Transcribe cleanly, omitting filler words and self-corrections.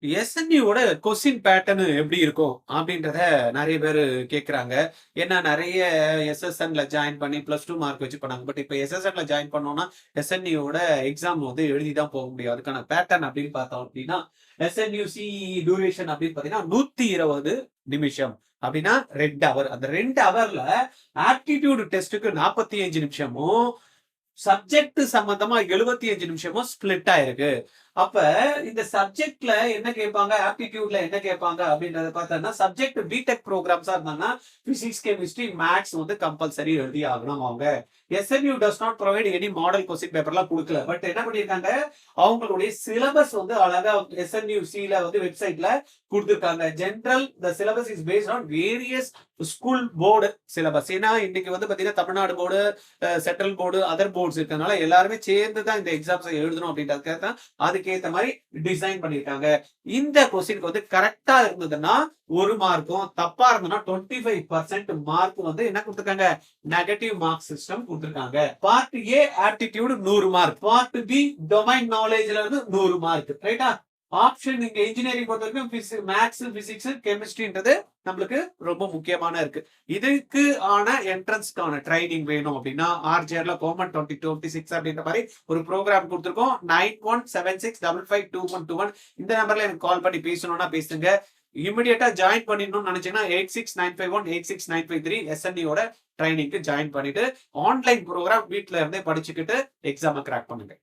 எஸ்என்யூவோட question pattern எப்படி இருக்கும் அப்படின்றத நிறைய பேர் கேட்குறாங்க. ஏன்னா நிறைய எஸ்எஸ்என்ல ஜாயின் பண்ணி +2 மார்க் வச்சு பண்ணாங்க. பட் இப்போ எஸ்எஸ்என்ல ஜாயின் பண்ணோம்னா எஸ்என்யூவோட எக்ஸாம் வந்து எழுதி தான் போக முடியும். அதுக்கான பேட்டர்ன் அப்படின்னு பார்த்தோம் அப்படின்னா எஸ்என்யூ டியூரேஷன் அப்படின்னு பார்த்தீங்கன்னா 120 நிமிஷம் அப்படின்னா 2 ஹவர். அந்த 2 ஹவர்ல ஆப்டிடியூட் டெஸ்ட்டுக்கு 45 நிமிஷமும் சப்ஜெக்ட் சம்பந்தமா 75 நிமிஷமும் ஸ்பிளிட் ஆயிருக்கு. அப்ப இந்த சப்ஜெக்ட்ல என்ன கேட்பாங்க, ஆப்டிடியூட்ல என்ன கேட்பாங்க அப்படின்றத பார்த்தோம்னா, சப்ஜெக்ட் பிடெக் ப்ரோக்ராம்ஸா இருந்தாங்கன்னா பிசிக்ஸ், கெமிஸ்ட்ரி, மேத்ஸ் வந்து கம்பல்சரி எழுதி ஆகணும் அவங்க. SNU does not provide any model question பேப்பர்லாம் கொடுக்கல. பட் என்ன பண்ணிருக்காங்க, அவங்களுடைய சிலபஸ் வந்து அழகா எஸ்என்யூ ல வந்து வெப்சைட்ல கொடுத்திருக்காங்க. General the syllabus is based on various school board syllabus. ஏன்னா இன்னைக்கு வந்து பாத்தீங்கன்னா Tamil Nadu board, central board, other boards இருக்கிறதுனால எல்லாருமே சேர்ந்து தான் இந்த எக்ஸாம்ஸ் எழுதணும் அப்படின்றதுக்காக தான் அதுக்கேற்ற மாதிரி டிசைன் பண்ணிருக்காங்க. இந்த கொஸ்டினுக்கு வந்து கரெக்டா இருந்ததுன்னா 1 மார்க்கும், தப்பா இருந்ததுன்னா 25% மார்க் வந்து என்ன கொடுத்திருக்காங்க, நெகட்டிவ் மார்க் சிஸ்டம் கொடுத்திருக்காங்க. Part A aptitude 100 mark, part B domain நாலேஜ்ல இருந்து 100 மார்க். ரைட்டா? ஆப்ஷன் இங்க இன்ஜினியரிங் பொறுத்த வரைக்கும் மேத்ஸ், பிசிக்ஸ், கெமிஸ்ட்ரின்றது நம்மளுக்கு ரொம்ப முக்கியமான இருக்கு. இதுக்கு ஆன என்ட்ரன்ஸ்க்கான ட்ரைனிங் வேணும் அப்படின்னா ஆர்ஜிஆர்ல கவர்மெண்ட் 2026 அப்படின்ற மாதிரி ஒரு ப்ரோக்ராம் கொடுத்துருக்கோம். 9176552121 இந்த நம்பர்ல எனக்கு கால் பண்ணி பேசணும்னா பேசுங்க. இமிடியேட்டா ஜாயின் பண்ணிடணும்னு நினைச்சீங்கன்னா 8695186953 எஸ்என்டியோட ட்ரைனிங்க்கு ஜாயின் பண்ணிட்டு ஆன்லைன் ப்ரோக்ராம் வீட்ல இருந்தே படிச்சுக்கிட்டு எக்ஸாமை கிராக் பண்ணுங்க.